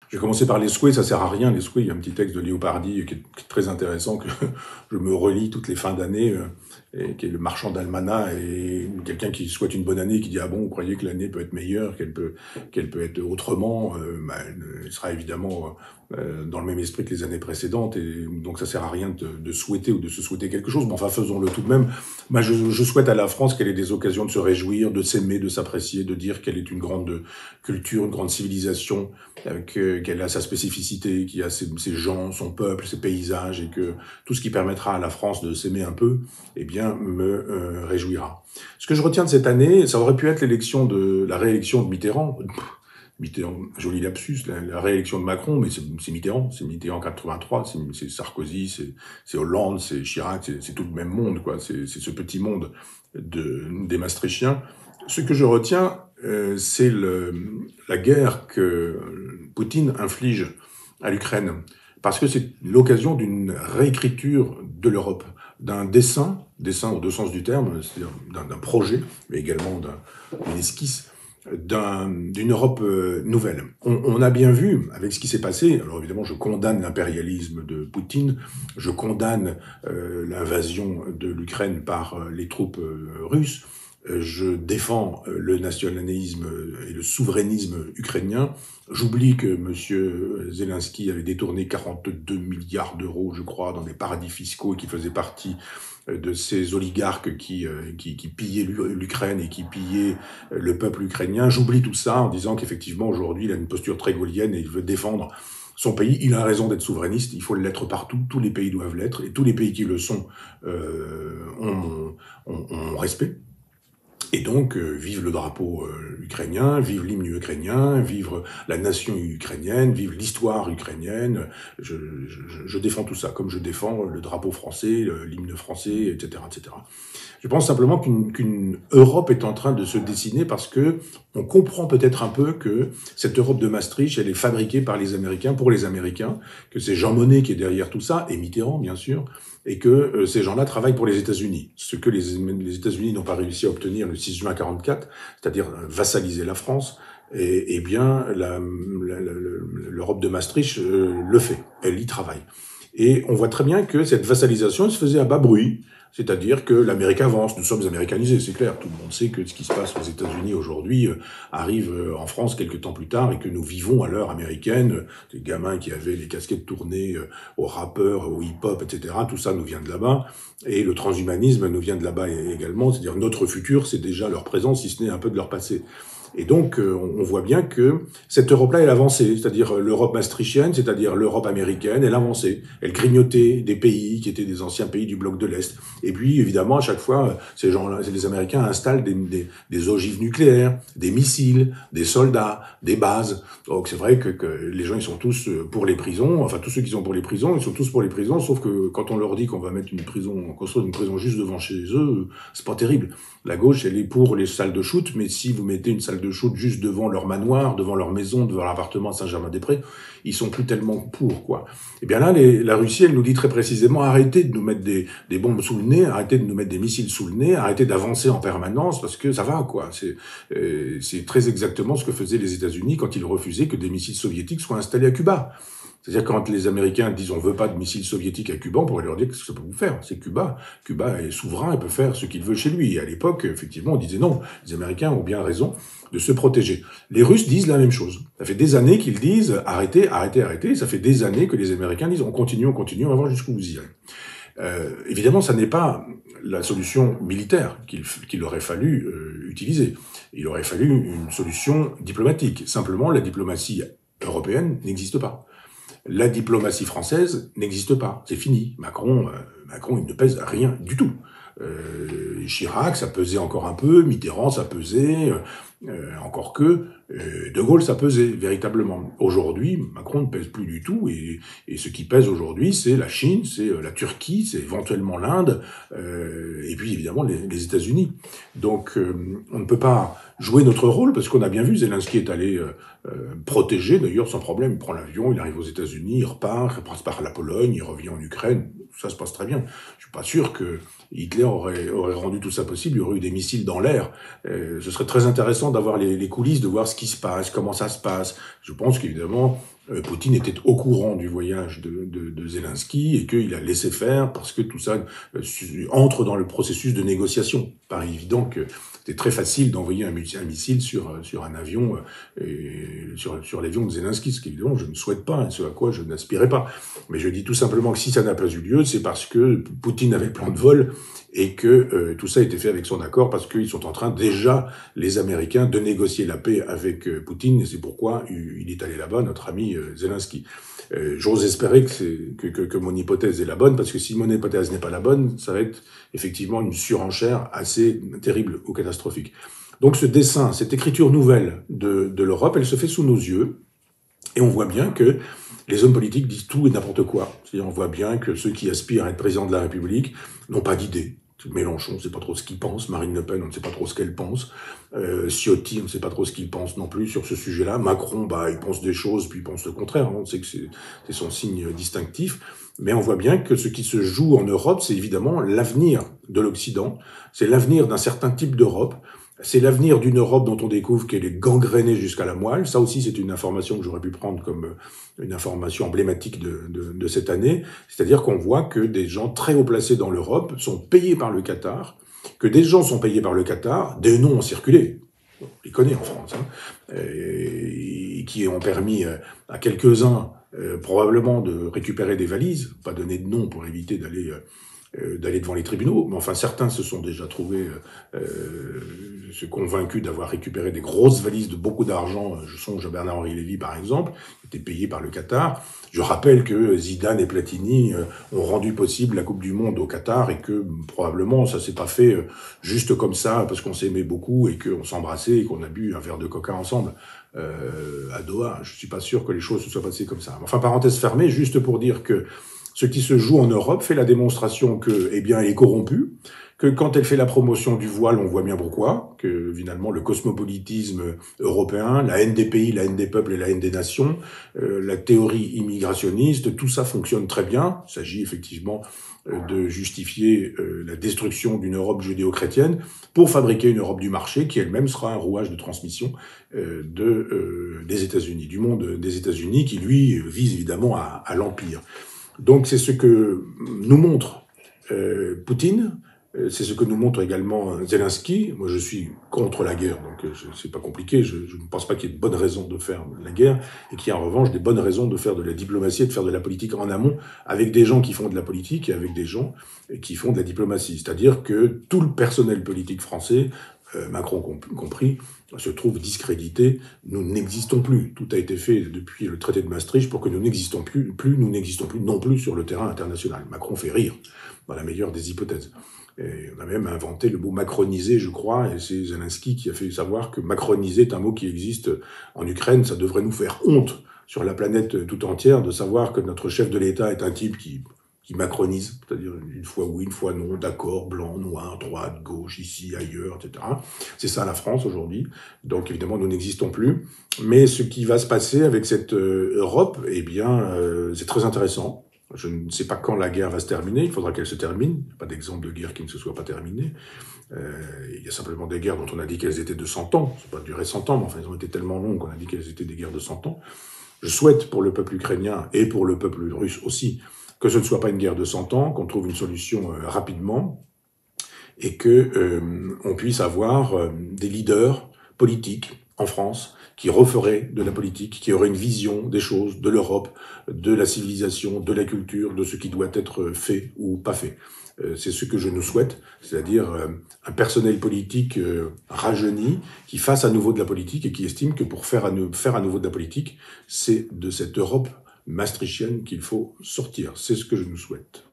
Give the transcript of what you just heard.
J'ai commencé par les souhaits, ça sert à rien, les souhaits. Il y a un petit texte de Léopardi qui est très intéressant, que je me relis toutes les fins d'année, et qui est le marchand d'Almanach, et quelqu'un qui souhaite une bonne année, qui dit « Ah bon, vous croyez que l'année peut être meilleure, qu'elle peut être autrement elle sera évidemment dans le même esprit que les années précédentes, et donc ça sert à rien de souhaiter ou de se souhaiter quelque chose, mais enfin faisons-le tout de même. Moi, je souhaite à la France qu'elle ait des occasions de se réjouir, de s'aimer, de s'apprécier, de dire qu'elle est une grande culture, une grande civilisation, qu'elle a sa spécificité, qu'il y a ses gens, son peuple, ses paysages, et que tout ce qui permettra à la France de s'aimer un peu, eh bien, me réjouira. Ce que je retiens de cette année, ça aurait pu être la réélection de Mitterrand. Mitterrand, joli lapsus, la réélection de Macron, mais c'est Mitterrand, c'est Mitterrand 83, c'est Sarkozy, c'est Hollande, c'est Chirac, c'est tout le même monde, quoi. C'est ce petit monde des Maastrichtiens. Ce que je retiens, c'est la guerre que Poutine inflige à l'Ukraine, parce que c'est l'occasion d'une réécriture de l'Europe, d'un dessin au deux sens du terme, c'est-à-dire d'un projet, mais également d'une esquisse, d'une Europe nouvelle. On a bien vu, avec ce qui s'est passé, alors évidemment je condamne l'impérialisme de Poutine, je condamne l'invasion de l'Ukraine par les troupes russes, je défends le nationalisme et le souverainisme ukrainien. J'oublie que M. Zelensky avait détourné 42 milliards d'euros, je crois, dans des paradis fiscaux et qui faisait partie de ces oligarques qui pillaient l'Ukraine et qui pillaient le peuple ukrainien. J'oublie tout ça en disant qu'effectivement, aujourd'hui, il a une posture très gaulienne et il veut défendre son pays. Il a raison d'être souverainiste, il faut l'être partout, tous les pays doivent l'être, et tous les pays qui le sont ont respect. Et donc, vive le drapeau ukrainien, vive l'hymne ukrainien, vive la nation ukrainienne, vive l'histoire ukrainienne. Je défends tout ça, comme je défends le drapeau français, l'hymne français, etc., etc. Je pense simplement qu'une Europe est en train de se dessiner parce que on comprend peut-être un peu que cette Europe de Maastricht, elle est fabriquée par les Américains, pour les Américains, que c'est Jean Monnet qui est derrière tout ça, et Mitterrand, bien sûr, et que ces gens-là travaillent pour les États-Unis. Ce que les États-Unis n'ont pas réussi à obtenir le 6 juin 44, c'est-à-dire vassaliser la France, et bien l'Europe de Maastricht le fait, elle y travaille. Et on voit très bien que cette vassalisation elle se faisait à bas bruit, c'est-à-dire que l'Amérique avance, nous sommes américanisés, c'est clair, tout le monde sait que ce qui se passe aux États-Unis aujourd'hui arrive en France quelques temps plus tard et que nous vivons à l'heure américaine, des gamins qui avaient les casquettes tournées aux rappeurs, au hip-hop, etc., tout ça nous vient de là-bas, et le transhumanisme nous vient de là-bas également, c'est-à-dire notre futur, c'est déjà leur présent, si ce n'est un peu de leur passé. Et donc, on voit bien que cette Europe-là, elle avançait, c'est-à-dire l'Europe maastrichtienne, c'est-à-dire l'Europe américaine, elle avançait. Elle grignotait des pays qui étaient des anciens pays du bloc de l'Est. Et puis, évidemment, à chaque fois, ces gens-là, les Américains installent des ogives nucléaires, des missiles, des soldats, des bases. Donc, c'est vrai que les gens, ils sont tous pour les prisons. Enfin, tous ceux qui sont pour les prisons, ils sont tous pour les prisons, sauf que quand on leur dit qu'on va mettre construire une prison juste devant chez eux, c'est pas terrible. La gauche, elle est pour les salles de shoot, mais si vous mettez une salle de shoot juste devant leur manoir, devant leur maison, devant l'appartement à Saint-Germain-des-Prés, ils sont plus tellement pour, quoi. Et bien là, la Russie, elle nous dit très précisément, arrêtez de nous mettre des bombes sous le nez, arrêtez de nous mettre des missiles sous le nez, arrêtez d'avancer en permanence, parce que ça va, quoi. C'est très exactement ce que faisaient les États-Unis quand ils refusaient que des missiles soviétiques soient installés à Cuba. C'est-à-dire quand les Américains disent on veut pas de missiles soviétiques à Cuba, on pourrait leur dire qu'est-ce que ça peut vous faire. C'est Cuba. Cuba est souverain, il peut faire ce qu'il veut chez lui. Et à l'époque, effectivement, on disait non. Les Américains ont bien raison de se protéger. Les Russes disent la même chose. Ça fait des années qu'ils disent arrêtez, arrêtez, arrêtez. Ça fait des années que les Américains disent on continue, on va voir jusqu'où vous irez. Évidemment, ça n'est pas la solution militaire qu'il aurait fallu utiliser. Il aurait fallu une solution diplomatique. Simplement, la diplomatie européenne n'existe pas. La diplomatie française n'existe pas, c'est fini. Macron, il ne pèse rien du tout. Chirac, ça pesait encore un peu, Mitterrand, ça pesait, encore que De Gaulle, ça pesait véritablement. Aujourd'hui, Macron ne pèse plus du tout, et ce qui pèse aujourd'hui, c'est la Chine, c'est la Turquie, c'est éventuellement l'Inde, et puis évidemment les États-Unis. Donc, on ne peut pas jouer notre rôle, parce qu'on a bien vu, Zelensky est allé protéger, d'ailleurs, sans problème, il prend l'avion, il arrive aux États-Unis, il repart, il passe par la Pologne, il revient en Ukraine, ça se passe très bien. Je suis pas sûr que Hitler aurait rendu tout ça possible, il y aurait eu des missiles dans l'air. Ce serait très intéressant d'avoir les coulisses, de voir ce qui se passe, comment ça se passe. Je pense qu'évidemment, Poutine était au courant du voyage de Zelensky et qu'il a laissé faire parce que tout ça entre dans le processus de négociation. Par évident que c'était très facile d'envoyer un missile sur un avion, sur l'avion de Zelensky, ce qu'évidemment je ne souhaite pas, et ce à quoi je n'aspirais pas. Mais je dis tout simplement que si ça n'a pas eu lieu, c'est parce que Poutine avait le plan de vol et que tout ça a été fait avec son accord, parce qu'ils sont en train déjà, les Américains, de négocier la paix avec Poutine, et c'est pourquoi il est allé là-bas, notre ami Zelensky. J'ose espérer que mon hypothèse est la bonne, parce que si mon hypothèse n'est pas la bonne, ça va être effectivement une surenchère assez terrible ou catastrophique. Donc ce dessin, cette écriture nouvelle de l'Europe, elle se fait sous nos yeux, et on voit bien que les hommes politiques disent tout et n'importe quoi. C'est-à-dire, on voit bien que ceux qui aspirent à être président de la République n'ont pas d'idée. Mélenchon, on ne sait pas trop ce qu'il pense. Marine Le Pen, on ne sait pas trop ce qu'elle pense. Ciotti, on ne sait pas trop ce qu'il pense non plus sur ce sujet-là. Macron, il pense des choses, puis il pense le contraire. On sait que c'est son signe distinctif. Mais on voit bien que ce qui se joue en Europe, c'est évidemment l'avenir de l'Occident. C'est l'avenir d'un certain type d'Europe. C'est l'avenir d'une Europe dont on découvre qu'elle est gangrénée jusqu'à la moelle. Ça aussi, c'est une information que j'aurais pu prendre comme une information emblématique de cette année. C'est-à-dire qu'on voit que des gens très haut placés dans l'Europe sont payés par le Qatar, que des gens sont payés par le Qatar, des noms ont circulé. On les connaît en France, et qui ont permis à quelques-uns probablement de récupérer des valises, pas donner de nom pour éviter d'aller devant les tribunaux, mais enfin certains se sont déjà trouvés convaincus d'avoir récupéré des grosses valises de beaucoup d'argent. Je songe à Bernard-Henri Lévy par exemple, qui était payé par le Qatar. Je rappelle que Zidane et Platini ont rendu possible la Coupe du Monde au Qatar et que probablement ça s'est pas fait juste comme ça parce qu'on s'aimait beaucoup et qu'on s'embrassait et qu'on a bu un verre de coca ensemble à Doha. Je suis pas sûr que les choses se soient passées comme ça. Enfin, parenthèse fermée, juste pour dire que ce qui se joue en Europe fait la démonstration que, elle est corrompue, que quand elle fait la promotion du voile, on voit bien pourquoi, que finalement le cosmopolitisme européen, la haine des pays, la haine des peuples et la haine des nations, la théorie immigrationniste, tout ça fonctionne très bien. Il s'agit effectivement de justifier la destruction d'une Europe judéo-chrétienne pour fabriquer une Europe du marché qui elle-même sera un rouage de transmission des États-Unis, du monde des États-Unis qui lui vise évidemment à l'empire. Donc c'est ce que nous montre Poutine, c'est ce que nous montre également Zelensky. Moi je suis contre la guerre, donc c'est pas compliqué, je ne pense pas qu'il y ait de bonnes raisons de faire la guerre, et qu'il y a en revanche des bonnes raisons de faire de la diplomatie et de faire de la politique en amont, avec des gens qui font de la politique et avec des gens qui font de la diplomatie. C'est-à-dire que tout le personnel politique français, Macron compris, se trouve discrédité. Nous n'existons plus. Tout a été fait depuis le traité de Maastricht pour que nous n'existons plus non plus sur le terrain international. Macron fait rire, dans la meilleure des hypothèses. Et on a même inventé le mot macroniser, je crois, et c'est Zelensky qui a fait savoir que macroniser est un mot qui existe en Ukraine. Ça devrait nous faire honte sur la planète tout entière de savoir que notre chef de l'État est un type qui macronise, c'est-à-dire une fois oui, une fois non, d'accord, blanc, noir, droite, gauche, ici, ailleurs, etc. C'est ça la France aujourd'hui. Donc évidemment, nous n'existons plus. Mais ce qui va se passer avec cette Europe, c'est très intéressant. Je ne sais pas quand la guerre va se terminer, il faudra qu'elle se termine. Il n'y a pas d'exemple de guerre qui ne se soit pas terminée. Il y a simplement des guerres dont on a dit qu'elles étaient de 100 ans. Ça n'a pas duré 100 ans, mais enfin, elles ont été tellement longues qu'on a dit qu'elles étaient des guerres de 100 ans. Je souhaite pour le peuple ukrainien et pour le peuple russe aussi que ce ne soit pas une guerre de 100 ans, qu'on trouve une solution rapidement, et que on puisse avoir des leaders politiques en France qui referaient de la politique, qui auraient une vision des choses, de l'Europe, de la civilisation, de la culture, de ce qui doit être fait ou pas fait. C'est ce que je nous souhaite, c'est-à-dire un personnel politique rajeuni qui fasse à nouveau de la politique et qui estime que pour faire à nouveau de la politique, c'est de cette Europe maastrichtienne qu'il faut sortir. C'est ce que je nous souhaite.